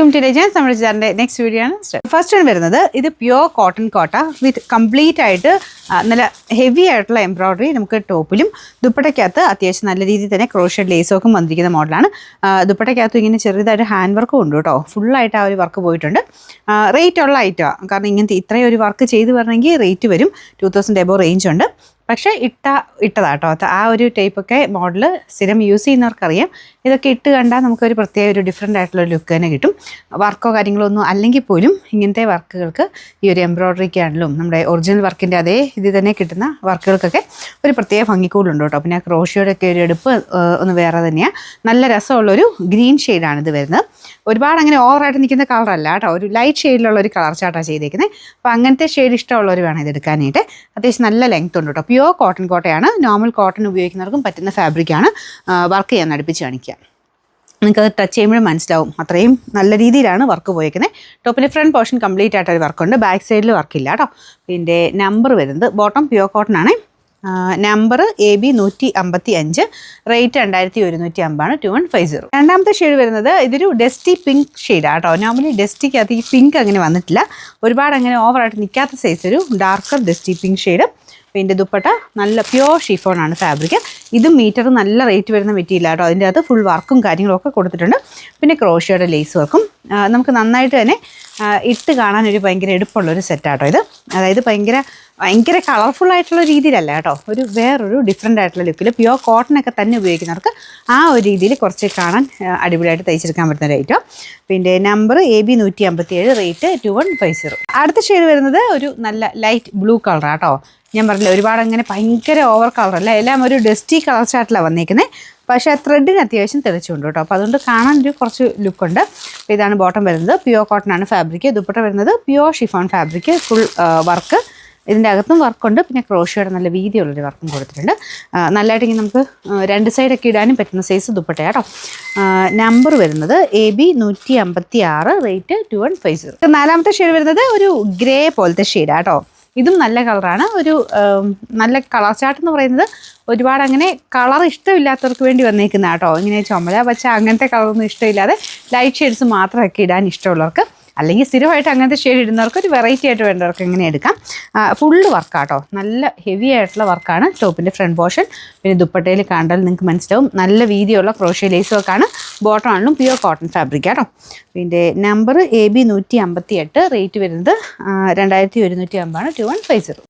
Welcome to legends. നമ്മുടെ ചാനലിൻ്റെ next video ആണ്. ഫസ്റ്റ് ആണ് വരുന്നത്, ഇത് പ്യുവർ കോട്ടൺ കോട്ട വിത്ത് കംപ്ലീറ്റ് ആയിട്ട് നല്ല ഹെവി ആയിട്ടുള്ള എംബ്രോയ്ഡറി. നമുക്ക് ടോപ്പിലും ദുപ്പട്ടയ്ക്കകത്ത് അത്യാവശ്യം നല്ല രീതിയിൽ തന്നെ ക്രോഷ്യഡ് ലേസൊക്കെ വന്നിരിക്കുന്ന മോഡലാണ്. ദുപ്പട്ടയ്ക്കകത്ത് ഇങ്ങനെ ചെറുതായിട്ട് ഹാൻഡ് വർക്കും ഉണ്ട് കേട്ടോ. ഫുള്ളായിട്ട് ആ ഒരു വർക്ക് പോയിട്ടുണ്ട്. റേറ്റ് ഉള്ള ഐറ്റമാണ്, കാരണം ഇങ്ങനത്തെ ഇത്രയും ഒരു വർക്ക് ചെയ്ത് വരണമെങ്കിൽ റേറ്റ് വരും. 2000 എബോ റേഞ്ച് ഉണ്ട്. പക്ഷേ ഇട്ടതാട്ടോ ആ ഒരു ടൈപ്പൊക്കെ മോഡൽ സ്ഥിരം യൂസ് ചെയ്യുന്നവർക്കറിയാം. ഇതൊക്കെ ഇട്ട് കണ്ടാൽ നമുക്കൊരു പ്രത്യേക ഒരു ഡിഫറെൻ്റ് ആയിട്ടുള്ള ലുക്ക് തന്നെ കിട്ടും. വർക്കോ കാര്യങ്ങളോ ഒന്നും അല്ലെങ്കിൽ പോലും ഇങ്ങനത്തെ വർക്കുകൾക്ക് ഈ ഒരു എംബ്രോയ്ഡറിക്കാണെങ്കിലും നമ്മുടെ ഒറിജിനൽ വർക്കിൻ്റെ അതേ ഇത് തന്നെ കിട്ടുന്ന വർക്കുകൾക്കൊക്കെ ഒരു പ്രത്യേക ഭംഗിക്കൂടുണ്ട് കേട്ടോ. പിന്നെ ക്രോഷ്യയുടെ ഒക്കെ ഒരു എടുപ്പ് ഒന്ന് വേറെ തന്നെയാണ്. നല്ല രസമുള്ളൊരു ഗ്രീൻ ഷെയ്ഡാണ് ഇത് വരുന്നത്. ഒരുപാട് അങ്ങനെ ഓവറായിട്ട് നിൽക്കുന്ന കളറല്ല കേട്ടോ, ഒരു ലൈറ്റ് ഷെയ്ഡിലുള്ള ഒരു കളർ ചാർട്ടാണ് ചെയ്തേക്കുന്നത്. അപ്പോൾ അങ്ങനത്തെ ഷെയ്ഡ് ഇഷ്ടമുള്ളവർ വേണം ഇത് എടുക്കാനായിട്ട്. അത്യാവശ്യം നല്ല ലെങ്ത് ഉണ്ട് കേട്ടോ. പ്യുവർ കോട്ടൺ കോട്ടയാണ്. നോർമൽ കോട്ടൺ ഉപയോഗിക്കുന്നവർക്കും പറ്റുന്ന ഫാബ്രിക്കാണ്. വർക്ക് ചെയ്യാൻ അടുപ്പിച്ച് കാണിക്കാം. നിങ്ങൾക്കത് ടച്ച് ചെയ്യുമ്പോഴും മനസ്സിലാവും, അത്രയും നല്ല രീതിയിലാണ് വർക്ക് പോയേക്കുന്നത്. ടോപ്പിൻ്റെ ഫ്രണ്ട് പോർഷൻ കംപ്ലീറ്റ് ആയിട്ടൊരു വർക്കുണ്ട്, ബാക്ക് സൈഡിൽ വർക്കില്ല കേട്ടോ. പിന്നെ നമ്പർ വരുന്നത് ബോട്ടം പ്യുവർ കോട്ടൺ ആണ്. Number AB 155, rate 2150 2150. രണ്ടാമത്തെ ഷെയ്ഡ് വരുന്നത് ഇതൊരു ഡസ്റ്റി പിങ്ക് ഷെയ്ഡാണ് കേട്ടോ. നോർമലി ഡസ്റ്റിക്കകത്ത് ഈ പിങ്ക് അങ്ങനെ വന്നിട്ടില്ല, ഒരുപാട് അങ്ങനെ ഓവറായിട്ട് നിൽക്കാത്ത സൈസ് ഒരു ഡാർക്കർ ഡസ്റ്റി പിങ്ക് ഷെയ്ഡ്. പിന്നെ ദുപ്പട്ട നല്ല പ്യുവർ ഷിഫോണാണ് ഫാബ്രിക്. ഇതും മീറ്റർ നല്ല റേറ്റ് വരുന്ന മെറ്റീരിയൽ കേട്ടോ. അതിൻ്റെ അകത്ത് ഫുൾ വർക്കും കാര്യങ്ങളൊക്കെ കൊടുത്തിട്ടുണ്ട്. പിന്നെ ക്രോഷ്യയുടെ ലേസ് വർക്കും നമുക്ക് നന്നായിട്ട് തന്നെ ഇട്ട് കാണാനൊരു ഭയങ്കര എടുപ്പുള്ളൊരു സെറ്റാട്ടോ ഇത്. അതായത് ഭയങ്കര കളർഫുൾ ആയിട്ടുള്ള രീതിയിലല്ല കേട്ടോ, ഒരു വേറൊരു ഡിഫറെൻ്റ് ആയിട്ടുള്ള ലുക്കിൽ പ്യുവർ കോട്ടണൊക്കെ തന്നെ ഉപയോഗിക്കുന്നവർക്ക് ആ ഒരു രീതിയിൽ കുറച്ച് കാണാൻ അടിപൊളിയായിട്ട് തയ്ച്ചെടുക്കാൻ പറ്റുന്ന ഒരു ഐറ്റം. പിന്നെ നമ്പർ AB 157, റേറ്റ് 2150. അടുത്ത ഷെയ്ഡ് വരുന്നത് ഒരു നല്ല ലൈറ്റ് ബ്ലൂ കളറാണ് കേട്ടോ. ഞാൻ പറഞ്ഞില്ല, ഒരുപാട് അങ്ങനെ ഭയങ്കര ഓവർ കളറല്ല, എല്ലാം ഒരു ഡസ്റ്റി കളർ ചാർട്ടിലാണ് വന്നേക്കുന്നത്. പക്ഷേ ത്രെഡിന് അത്യാവശ്യം തെളിച്ചുണ്ട് കേട്ടോ. അപ്പോൾ അതുകൊണ്ട് കാണാൻ ഒരു കുറച്ച് ലുക്കുണ്ട്. അപ്പോൾ ഇതാണ് ബോട്ടം വരുന്നത്, പ്യുവർ കോട്ടൺ ആണ് ഫാബ്രിക്. ദുപ്പട്ട വരുന്നത് pure chiffon fabric, full work. ഇതിൻ്റെ അകത്തും വർക്കുണ്ട്. പിന്നെ ക്രോഷ്യയുടെ നല്ല വീതിയുള്ളൊരു വർക്കും കൊടുത്തിട്ടുണ്ട്. നല്ലതായിട്ട് ഇങ്ങനെ നമുക്ക് രണ്ട് സൈഡൊക്കെ ഇടാനും പറ്റുന്ന സൈസ് ദുപ്പട്ട കേട്ടോ. നമ്പർ വരുന്നത് AB 156, റേറ്റ് 2150. നാലാമത്തെ ഷെയ്ഡ് വരുന്നത് ഒരു ഗ്രേ പോലത്തെ ഷെയ്ഡാണ് കേട്ടോ. ഇതും നല്ല കളറാണ്. ഒരു നല്ല കളർ ചാർട്ട് എന്ന് പറയുന്നത് ഒരുപാട് അങ്ങനെ കളർ ഇഷ്ടമില്ലാത്തവർക്ക് വേണ്ടി വന്നേക്കുന്ന കേട്ടോ. ഇങ്ങനെ ചുമല പച്ച അങ്ങനത്തെ കളറൊന്നും ഇഷ്ടമില്ലാതെ ലൈറ്റ് ഷെയ്ഡ്സ് മാത്രമൊക്കെ ഇടാൻ ഇഷ്ടമുള്ളവർക്ക്, അല്ലെങ്കിൽ സ്ഥിരമായിട്ട് അങ്ങനത്തെ ഷെയ്ഡ് ഇടുന്നവർക്ക് ഒരു വെറൈറ്റി ആയിട്ട് വേണ്ടവർക്ക് ഇങ്ങനെ എടുക്കാം. ഫുള്ള് വർക്കാട്ടോ, നല്ല ഹെവി ആയിട്ടുള്ള വർക്കാണ് ടോപ്പിൻ്റെ ഫ്രണ്ട് പോർഷൻ. പിന്നെ ദുപ്പട്ടയിൽ കണ്ടാൽ നിങ്ങൾക്ക് മനസ്സിലാവും, നല്ല വീതിയുള്ള ക്രോഷ്യ ലേസ് വർക്കാണ്. ബോട്ടം ആണെങ്കിലും പ്യുവർ കോട്ടൺ ഫാബ്രിക് കേട്ടോ. പിന്നെ നമ്പർ AB 158, റേറ്റ് വരുന്നത് 2150 2150.